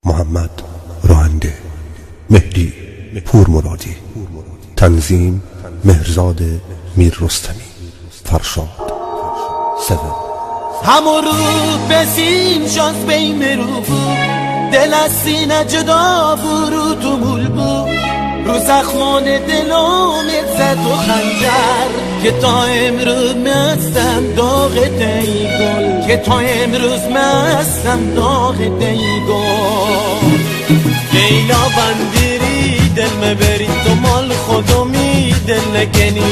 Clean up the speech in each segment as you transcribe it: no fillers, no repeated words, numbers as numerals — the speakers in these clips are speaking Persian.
محمد راهنده، مهدی پورمرادی، تنظیم مهرزاد میر رستمی، فرشاد 7. همون رو بسیم شانس بیم رو بود، دل از سینه جدا برو تو مول بود، رو زخمان دلومت زد و خنجر که تا امروز مستم داغ دی گل، که تا امروز مستم داغ دی گل. لیلا بندیری دل مبری تو مال خودمی، دل نکنی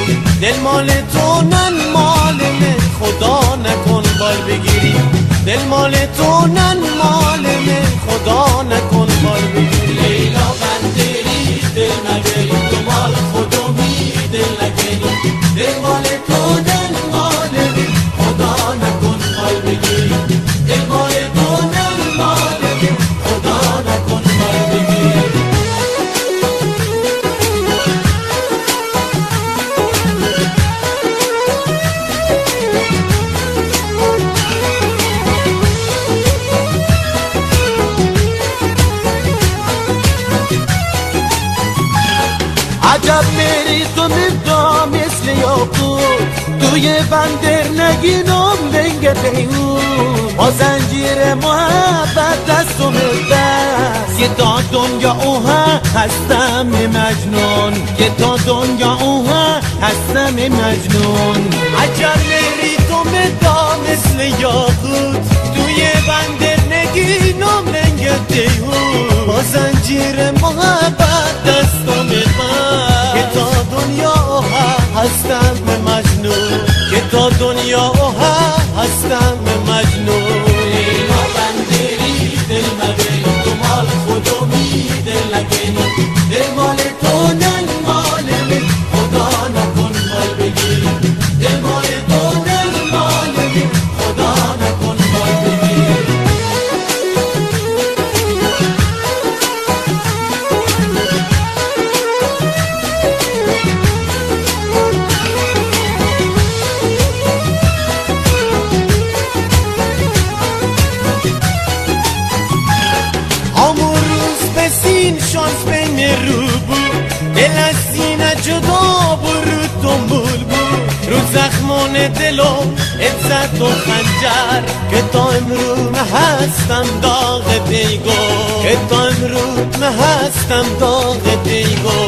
دل مال تو نن مال من، خدا نکن بال بگیری دل مال تو نن مال من، خدا نکن بال بگیری. لیلا بندیری دل مبری تو مال خودمی، دل نکنی دل مال تو نن مال من، خدا نکن بال بگیری دل مال تو نن مال من، خدا نکن بال بگیری. عجب میری تو مدا مثل یاقوت، توی بندر نگینم لنگ بیهود، با زنجیر محبت دستم بست، یه تا دنیا اوها هستم مجنون، یه تا دنیا اوها هستم مجنون. عجب میری تو مدا مثل یاقوت، توی بندر نگینم لنگ بیهود، با زنجیر محبت دستم بست، که تا دنیا هستم مجنون، که تا دنیا هستم مجنون. لیلا بندری دل مبری تو مال خودمی، دل نکنی دل مال تو نن مال من، خدا نکن مال بگیری دل مال تو نن مال من، خدا نکن مال بگیری. شانس بین رو بود، دل از سینه جدا برو دنبول بود، رو زخمان دلم عزت و خنجر، که تا امروز هستم داغ دیگو، که تا امروز هستم داغ دیگو.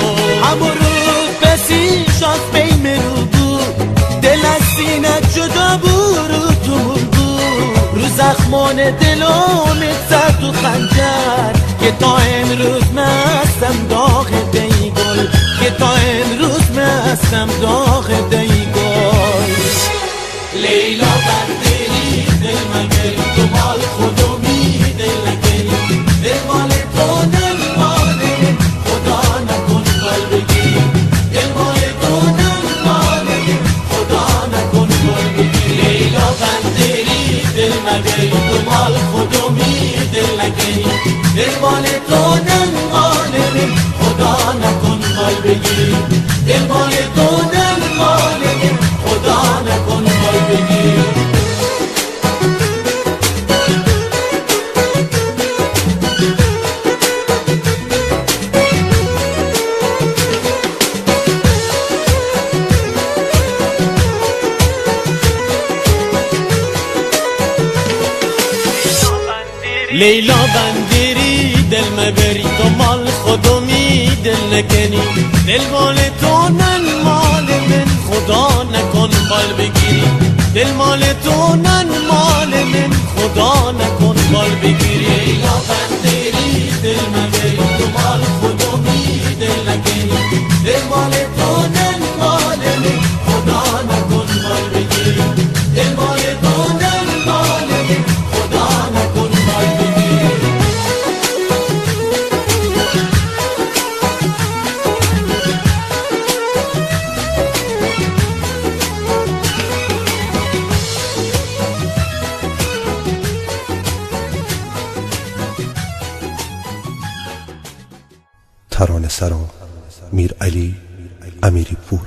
همون روز بسی شانس بین رو بود، دل از سینه جدا برو دنبول بود، رو زخمان دلم عزت و خنجر، که تا امروز مستم داغ دی گل، که تا امروز مستم داغ دی گل. لیلا بندری دل مگری تو مال خودمی، دل نکنی دل مال تو نن مال من، خدا نکن بال بگیری دل مال تو نن مال من، خدا نکن بال بگیری. لیلا بندری دل مگری تو مال خودمی، دل نکنی دل مال تو نن مال من، خدا نکن بال بگیری دل مال تو نن مال من، خدا نکن بال بگیری. لیلا بندری دل مبری تو مال خودمی، دل نکنی دل مال تو نن مال من، خدا نکن بال بگیری دل مال تو نن مال من، خدا نکن بال بگیری. لیلا بندری دل مبری تو مال خودمی، دل نکنی دل مال تو نن مال من، خدا نکن بال بگیری دل مال تو نن مال من، خدا نکن بال بگیری. ترانه سرا میر علی امیری پور.